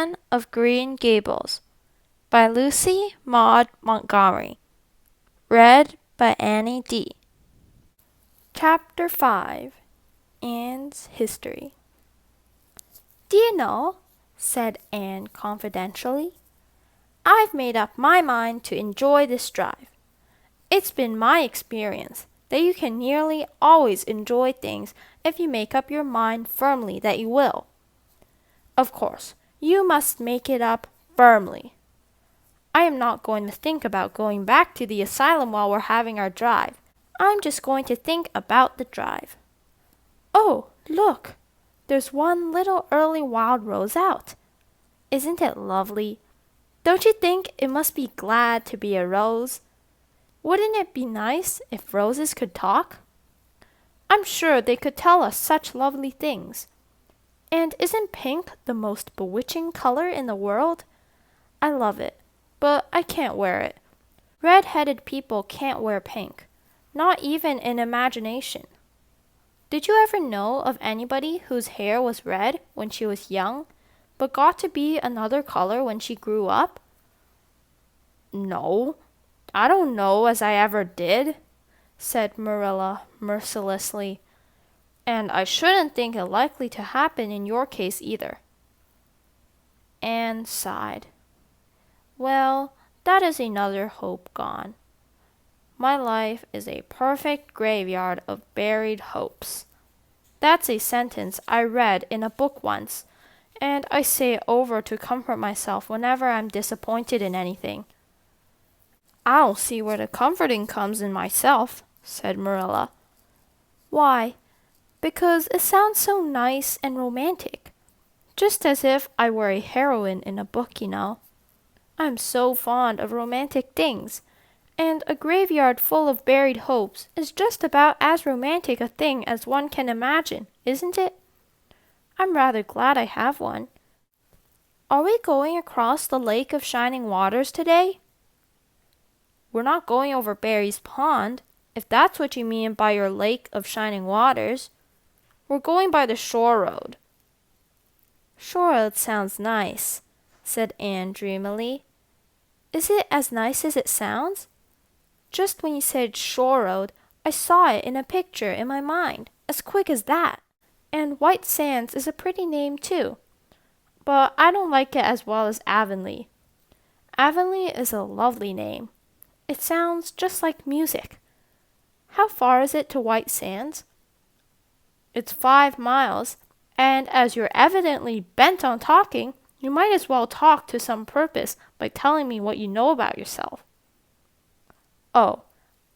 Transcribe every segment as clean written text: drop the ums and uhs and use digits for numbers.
Anne of Green Gables by Lucy Maud Montgomery. Read by Annie D. Chapter 5. Anne's History. "Do you know," said Anne confidentially, "I've made up my mind to enjoy this drive. It's been my experience that you can nearly always enjoy things if you make up your mind firmly that you will. Of course, you must make it up firmly. I am not going to think about going back to the asylum while we're having our drive. I'm just going to think about the drive. Oh, look! There's one little early wild rose out. Isn't it lovely? Don't you think it must be glad to be a rose? Wouldn't it be nice if roses could talk? I'm sure they could tell us such lovely things. And isn't pink the most bewitching color in the world? I love it, but I can't wear it. Red-headed people can't wear pink, not even in imagination. Did you ever know of anybody whose hair was red when she was young, but got to be another color when she grew up?" "No, I don't know as I ever did," said Marilla mercilessly. "And I shouldn't think it likely to happen in your case either." Anne sighed. "Well, that is another hope gone. My life is a perfect graveyard of buried hopes. That's a sentence I read in a book once, and I say it over to comfort myself whenever I'm disappointed in anything." "I don't see where the comforting comes in myself," said Marilla. "Why? Because it sounds so nice and romantic. Just as if I were a heroine in a book, you know. I'm so fond of romantic things, and a graveyard full of buried hopes is just about as romantic a thing as one can imagine, isn't it? I'm rather glad I have one. Are we going across the Lake of Shining Waters today?" "We're not going over Barry's Pond, if that's what you mean by your Lake of Shining Waters. We're going by the shore road." "Shore road sounds nice," said Anne dreamily. "Is it as nice as it sounds? Just when you said shore road, I saw it in a picture in my mind, as quick as that. And White Sands is a pretty name too. But I don't like it as well as Avonlea. Avonlea is a lovely name. It sounds just like music. How far is it to White Sands?" "It's 5 miles, and as you're evidently bent on talking, you might as well talk to some purpose by telling me what you know about yourself." "Oh,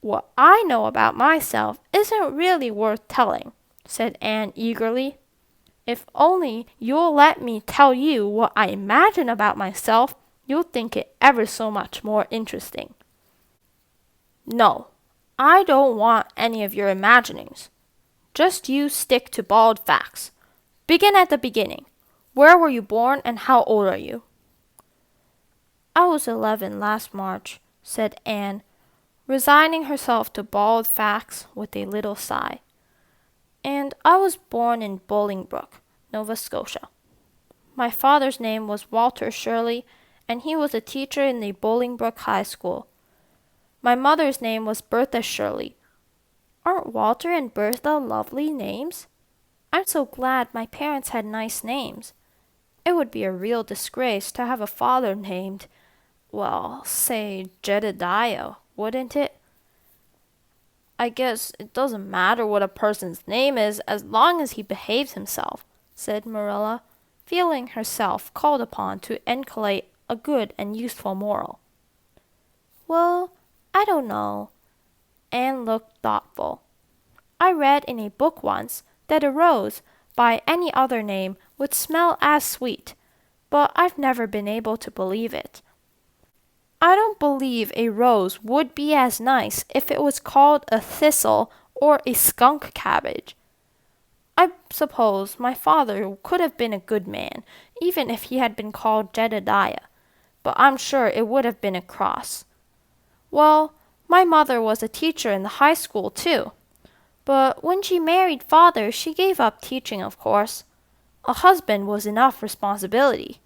what I know about myself isn't really worth telling," said Anne eagerly. "If only you'll let me tell you what I imagine about myself, you'll think it ever so much more interesting." "No, I don't want any of your imaginings. Just you stick to bald facts. Begin at the beginning. Where were you born and how old are you?" "I was 11 last March," said Anne, resigning herself to bald facts with a little sigh. "And I was born in Bolingbroke, Nova Scotia. My father's name was Walter Shirley, and he was a teacher in the Bolingbroke High School. My mother's name was Bertha Shirley. Aren't Walter and Bertha lovely names? I'm so glad my parents had nice names. It would be a real disgrace to have a father named, well, say Jedediah, wouldn't it?" "I guess it doesn't matter what a person's name is as long as he behaves himself," said Marilla, feeling herself called upon to inculcate a good and useful moral. "Well, I don't know." Anne looked thoughtful. "I read in a book once that a rose, by any other name, would smell as sweet, but I've never been able to believe it. I don't believe a rose would be as nice if it was called a thistle or a skunk cabbage. I suppose my father could have been a good man, even if he had been called Jedediah, but I'm sure it would have been a cross. Well, my mother was a teacher in the high school too, but when she married father she gave up teaching, of course. A husband was enough responsibility.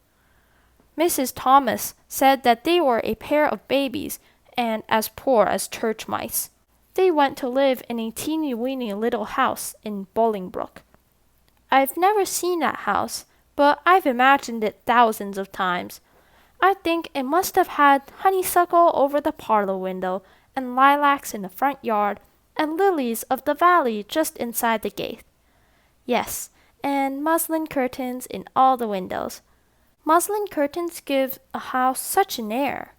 Mrs. Thomas said that they were a pair of babies and as poor as church mice. They went to live in a teeny-weeny little house in Bolingbroke. I've never seen that house, but I've imagined it thousands of times. I think it must have had honeysuckle over the parlor window, and lilacs in the front yard, and lilies of the valley just inside the gate. Yes, and muslin curtains in all the windows. Muslin curtains give a house such an air.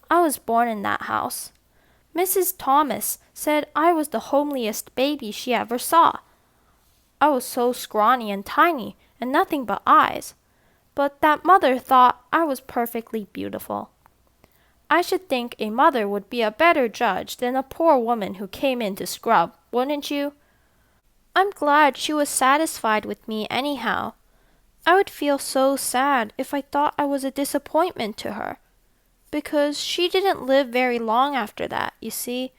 I was born in that house. Mrs. Thomas said I was the homeliest baby she ever saw. I was so scrawny and tiny, and nothing but eyes. But that mother thought I was perfectly beautiful. I should think a mother would be a better judge than a poor woman who came in to scrub, wouldn't you? I'm glad she was satisfied with me anyhow. I would feel so sad if I thought I was a disappointment to her. Because she didn't live very long after that, you see.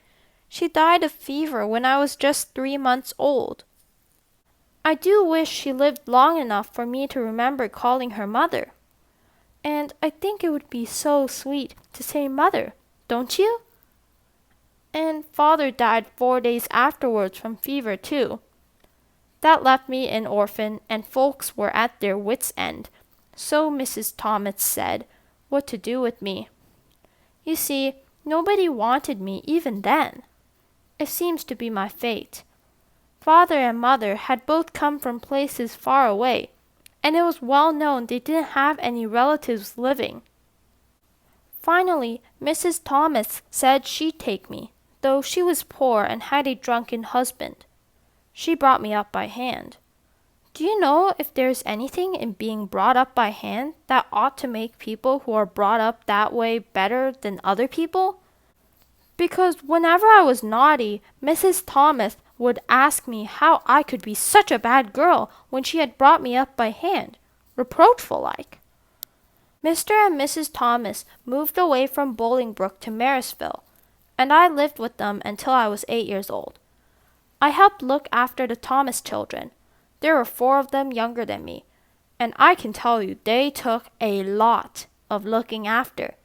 She died of fever when I was just 3 months old. I do wish she lived long enough for me to remember calling her mother. And I think it would be so sweet to say mother, don't you? And father died 4 days afterwards from fever too. That left me an orphan, and folks were at their wits' end, so Mrs. Thomas said, what to do with me. You see, nobody wanted me even then. It seems to be my fate. Father and mother had both come from places far away, and it was well known they didn't have any relatives living. Finally, Mrs. Thomas said she'd take me, though she was poor and had a drunken husband. She brought me up by hand. Do you know if there's anything in being brought up by hand that ought to make people who are brought up that way better than other people? Because whenever I was naughty, Mrs. Thomas would ask me how I could be such a bad girl when she had brought me up by hand, reproachful-like. Mr. and Mrs. Thomas moved away from Bolingbroke to Marysville, and I lived with them until I was 8 years old. I helped look after the Thomas children. There were 4 of them younger than me, and I can tell you they took a lot of looking after.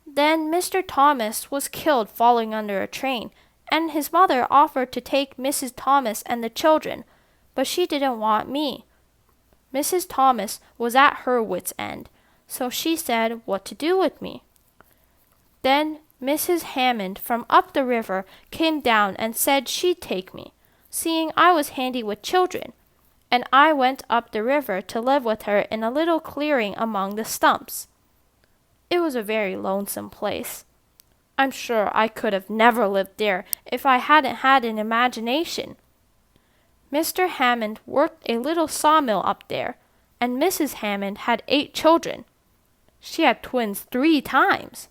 Then Mr. Thomas was killed falling under a train, and his mother offered to take Mrs. Thomas and the children, but she didn't want me. Mrs. Thomas was at her wits' end, so she said what to do with me. Then Mrs. Hammond from up the river came down and said she'd take me, seeing I was handy with children, and I went up the river to live with her in a little clearing among the stumps. It was a very lonesome place. I'm sure I could have never lived there if I hadn't had an imagination. Mr. Hammond worked a little sawmill up there, and Mrs. Hammond had 8 children. She had twins 3 times.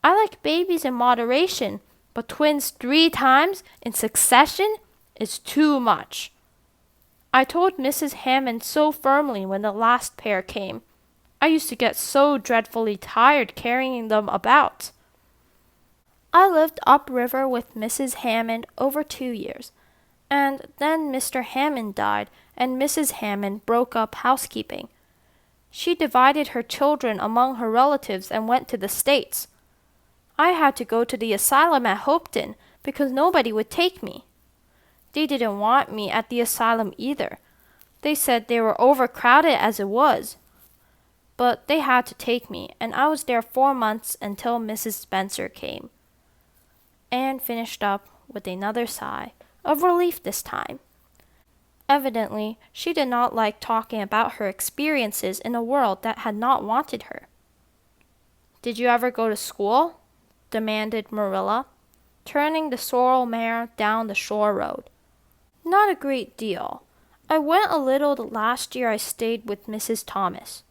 I like babies in moderation, but twins 3 times in succession is too much. I told Mrs. Hammond so firmly when the last pair came. I used to get so dreadfully tired carrying them about. I lived upriver with Mrs. Hammond over 2 years, and then Mr. Hammond died, and Mrs. Hammond broke up housekeeping. She divided her children among her relatives and went to the States. I had to go to the asylum at Hopeton because nobody would take me. They didn't want me at the asylum either. They said they were overcrowded as it was. But they had to take me, and I was there 4 months until Mrs. Spencer came. Anne finished up with another sigh, of relief this time. Evidently, she did not like talking about her experiences in a world that had not wanted her. "Did you ever go to school?" demanded Marilla, turning the sorrel mare down the shore road. "Not a great deal. I went a little the last year I stayed with Mrs. Thomas.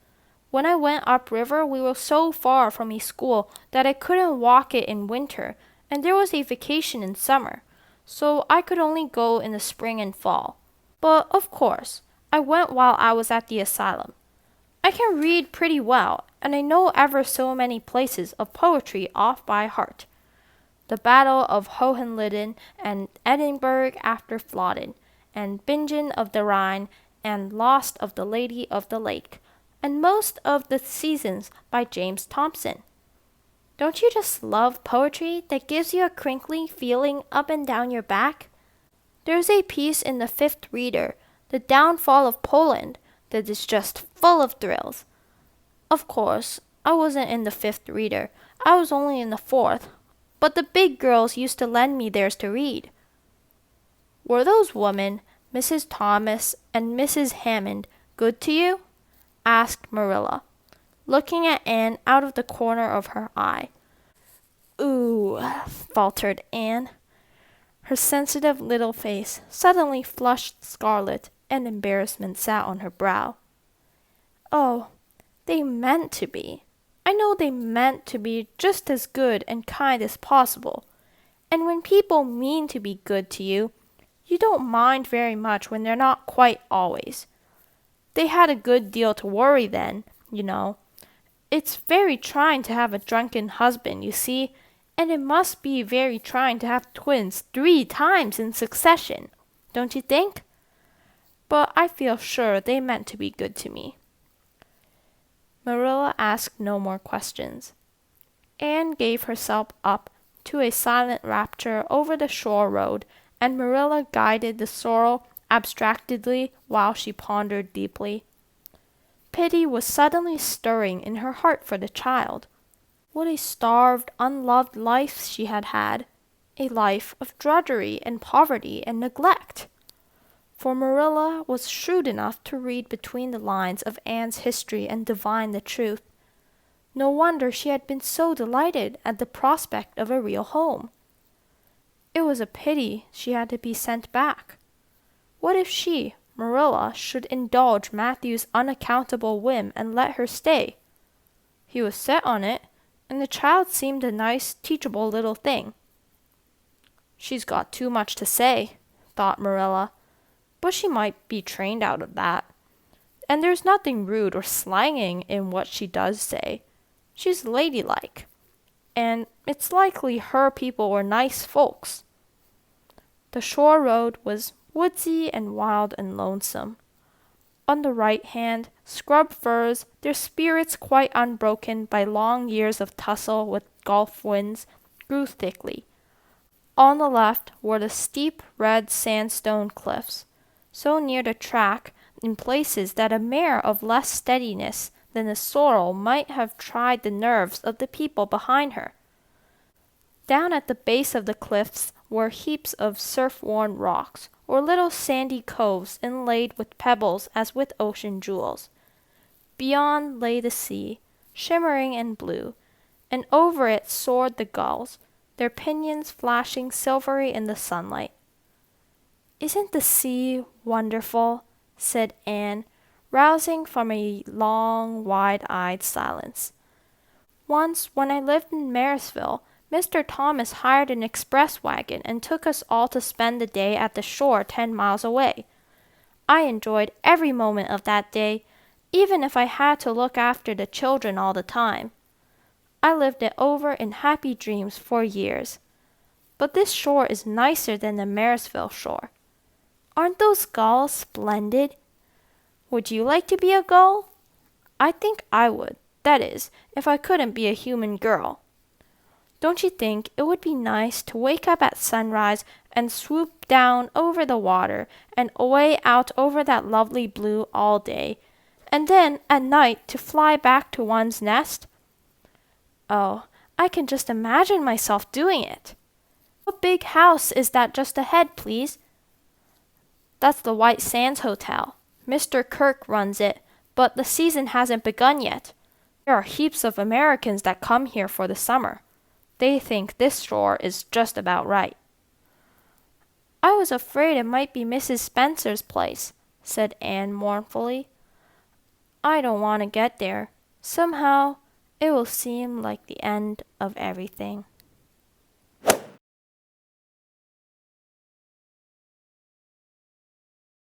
When I went upriver, we were so far from a school that I couldn't walk it in winter, and there was a vacation in summer, so I could only go in the spring and fall. But, of course, I went while I was at the asylum. I can read pretty well, and I know ever so many places of poetry off by heart. The Battle of Hohenlinden, and Edinburgh after Flodden, and Bingen of the Rhine, and Lost of the Lady of the Lake, and most of the seasons by James Thompson. Don't you just love poetry that gives you a crinkly feeling up and down your back? There's a piece in the Fifth Reader, The Downfall of Poland, that is just full of thrills. Of course, I wasn't in the Fifth Reader. I was only in the fourth, but the big girls used to lend me theirs to read. Were those women, Mrs. Thomas and Mrs. Hammond, good to you? Asked Marilla, looking at Anne out of the corner of her eye. Ooh, faltered Anne. Her sensitive little face suddenly flushed scarlet, and embarrassment sat on her brow. Oh, they meant to be. I know they meant to be just as good and kind as possible. And when people mean to be good to you, you don't mind very much when they're not quite always. They had a good deal to worry then, you know. It's very trying to have a drunken husband, you see, and it must be very trying to have twins 3 times in succession, don't you think? But I feel sure they meant to be good to me. Marilla asked no more questions. Anne gave herself up to a silent rapture over the shore road, and Marilla guided the sorrel abstractedly while she pondered deeply. Pity was suddenly stirring in her heart for the child. What a starved, unloved life she had had, a life of drudgery and poverty and neglect. For Marilla was shrewd enough to read between the lines of Anne's history and divine the truth. No wonder she had been so delighted at the prospect of a real home. It was a pity she had to be sent back. What if she, Marilla, should indulge Matthew's unaccountable whim and let her stay? He was set on it, and the child seemed a nice, teachable little thing. She's got too much to say, thought Marilla, but she might be trained out of that. And there's nothing rude or slanging in what she does say. She's ladylike, and it's likely her people were nice folks. The shore road was woodsy and wild and lonesome. On the right hand, scrub firs, their spirits quite unbroken by long years of tussle with gulf winds, grew thickly. On the left were the steep red sandstone cliffs, so near the track in places that a mare of less steadiness than the sorrel might have tried the nerves of the people behind her. Down at the base of the cliffs were heaps of surf-worn rocks, or little sandy coves inlaid with pebbles as with ocean jewels. Beyond lay the sea, shimmering and blue, and over it soared the gulls, their pinions flashing silvery in the sunlight. "Isn't the sea wonderful?" said Anne, rousing from a long, wide-eyed silence. "Once, when I lived in Marysville, Mr. Thomas hired an express wagon and took us all to spend the day at the shore 10 miles away. I enjoyed every moment of that day, even if I had to look after the children all the time. I lived it over in happy dreams for years. But this shore is nicer than the Marysville shore. Aren't those gulls splendid? Would you like to be a gull? I think I would, that is, if I couldn't be a human girl. Don't you think it would be nice to wake up at sunrise and swoop down over the water and away out over that lovely blue all day, and then at night to fly back to one's nest? Oh, I can just imagine myself doing it. What big house is that just ahead, please? That's the White Sands Hotel. Mr. Kirk runs it, but the season hasn't begun yet. There are heaps of Americans that come here for the summer. They think this shore is just about right." "I was afraid it might be Mrs. Spencer's place," said Anne mournfully. "I don't want to get there. Somehow, it will seem like the end of everything."